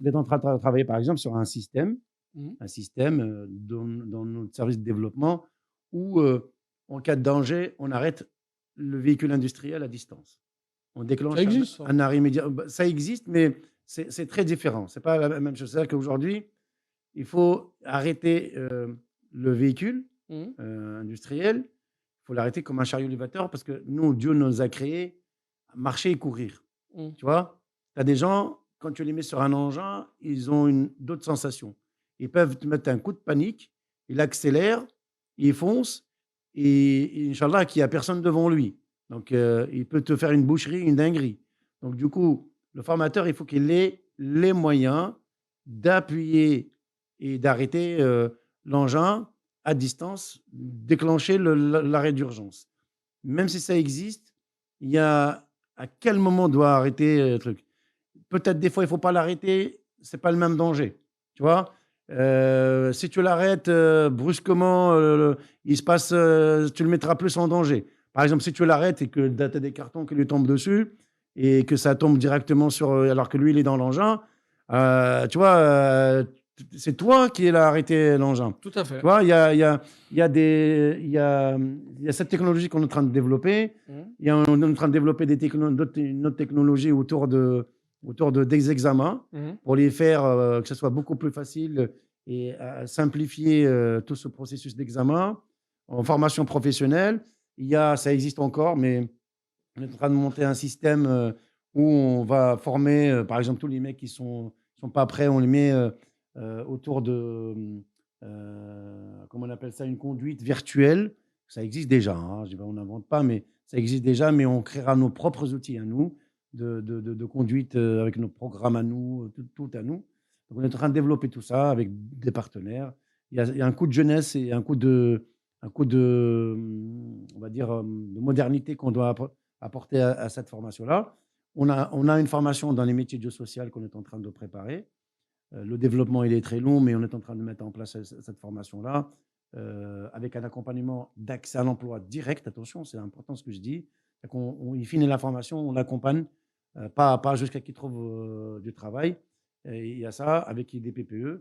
on est en train de travailler, par exemple, sur Mmh. un système dans notre service de développement où, en cas de danger, on arrête le véhicule industriel à distance. On Ça déclenche existe ça? un arrêt immédiat. Bah, ça existe, mais c'est très différent. C'est pas la même chose. C'est-à-dire qu'aujourd'hui, il faut arrêter, le véhicule, Mmh. industriel. Il faut l'arrêter comme un chariot élévateur parce que nous, Dieu nous a créés à marcher et courir. Mmh. Tu vois? Tu as des gens, quand tu les mets sur un engin, ils ont d'autres sensations. Ils peuvent te mettre un coup de panique, il accélère, il fonce et inch'Allah qu'il y a personne devant lui. Donc il peut te faire une boucherie, une dinguerie. Donc du coup, le formateur, il faut qu'il ait les moyens d'appuyer et d'arrêter, l'engin à distance, déclencher l'arrêt d'urgence. Même si ça existe, il y a à quel moment on doit arrêter, le truc? Peut-être des fois, il faut pas l'arrêter, c'est pas le même danger, tu vois? Si tu l'arrêtes, brusquement, il se passe, tu le mettras plus en danger. Par exemple, si tu l'arrêtes et que tu as des cartons qui lui tombent dessus et que ça tombe directement sur, alors que lui, il est dans l'engin, tu vois, c'est toi qui l'as arrêté l'engin. Tout à Tu fait. vois? Il y a cette technologie qu'on est en train de développer. Mmh. On est en train de développer une autre technologie des examens Mmh. pour les faire, que ce soit beaucoup plus facile et simplifier tout ce processus d'examen. En formation professionnelle, ça existe encore, mais on est en train de monter un système où on va former, par exemple, tous les mecs qui sont pas prêts, on les met autour de, comment on appelle ça, une conduite virtuelle. Ça existe déjà, hein, je dis pas, on n'invente pas, mais ça existe déjà, mais on créera nos propres outils à nous de conduite avec nos programmes à nous, tout à nous. Donc, on est en train de développer tout ça avec des partenaires. Il y a un coup de jeunesse et un coup de, on va dire, de modernité qu'on doit apporter à cette formation-là. On a une formation dans les métiers du social qu'on est en train de préparer. Le développement, il est très long, mais on est en train de mettre en place cette formation-là, avec un accompagnement d'accès à l'emploi direct. Attention, c'est important ce que je dis. Il finit la formation, on l'accompagne, pas jusqu'à qu'il trouve du travail. Et il y a ça avec des PPE.